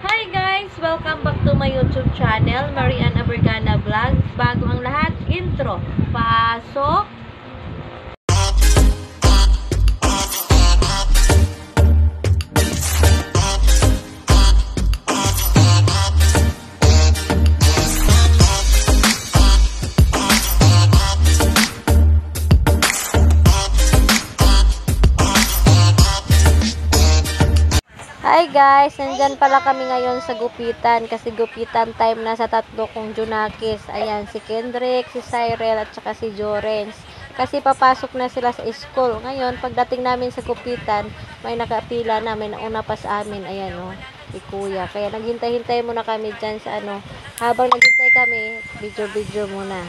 Hi guys! Welcome back to my YouTube channel, Marian Abergana Vlogs. Bago ang lahat, intro. Pasok! Hi guys! Nandyan pala kami ngayon sa gupitan kasi gupitan time na sa tatlo kong Junakis. Ayan, si Kendrick, si Cyril at saka si Jorens. Kasi papasok na sila sa school. Ngayon, pagdating namin sa gupitan, may nakapila na, may nauna pa sa amin. Ayan o, si Kuya. Kaya naghintay-hintay muna kami dyan sa ano. Habang naghintay kami, video-video muna.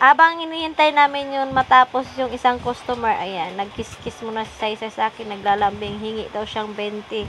Habang hinihintay namin yun matapos yung isang customer, ayan, nagkiskis muna si Saisa sa akin, naglalambing, hingi daw siyang 20.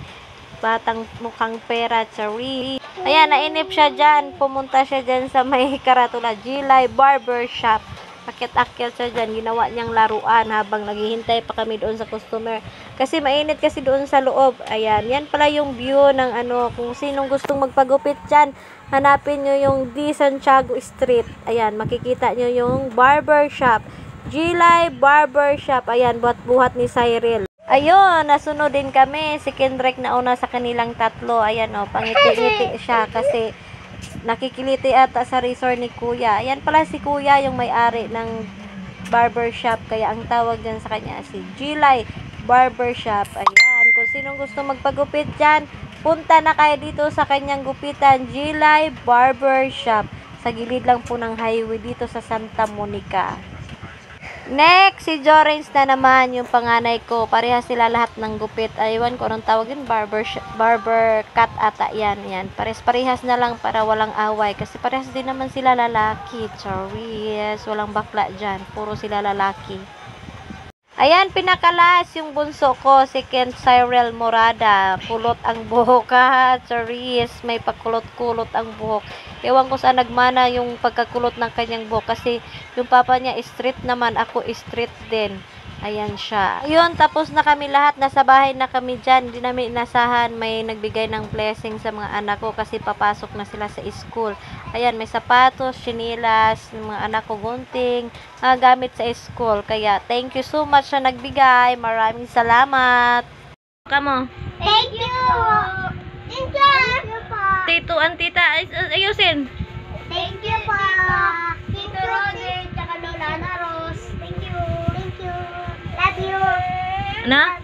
Batang mukhang pera, chari. Ayan, nainip siya dyan, pumunta siya dyan sa may karatula, Gilay Barbershop. Akit-akit siya dyan, ginawa niyang laruan habang naghihintay pa kami doon sa customer. Kasi mainit kasi doon sa loob. Ayan, yan pala yung view ng ano, kung sinong gustong magpagupit dyan. Hanapin nyo yung D. Santiago Street. Ayan, makikita nyo yung barbershop. Gilay Barbershop. Ayan, buhat-buhat ni Cyril. Ayun, nasunod din kami. Si Kendrick na una sa kanilang tatlo. Ayan o, pangiti-ngiti siya kasi nakikiliti ata sa resort ni Kuya. Ayan pala si Kuya yung may-ari ng barbershop. Kaya ang tawag dyan sa kanya si Gilay Barbershop. Ayan, kung sinong gusto magpagupit dyan, punta na kayo dito sa kanyang gupitan, Gilay Barbershop. Sa gilid lang po ng highway dito sa Santa Monica. Next, si Jorens na naman, yung panganay ko. Parehas sila lahat ng gupit. Aywan ko anong tawag yun, barber cut ata yan. Yan. Parehas na lang para walang away. Kasi parehas din naman sila lalaki. Charis, walang bakla dyan. Puro sila lalaki. Ayan, pinakalas yung bunso ko, si Ken Cyril Morada. Kulot ang buhok ha, Charis. May pakulot-kulot ang buhok. Ewan ko saan nagmana yung pagkakulot ng kanyang buhok. Kasi yung papa niya straight naman, ako straight din. Ayan siya. Ayun, tapos na kami lahat. Nasa bahay na kami dyan. Hindi namin inasahan. May nagbigay ng blessing sa mga anak ko kasi papasok na sila sa school. Ayan, may sapatos, chinilas, ng mga anak ko gunting, mga gamit sa school. Kaya, thank you so much sa nagbigay. Maraming salamat. Kamo. Thank you! Thank you po! Tito, antita, ayusin. Thank you po! Tito Roger, tsaka Lola Ana Rose. Thank you! Thank you! Love you! Na?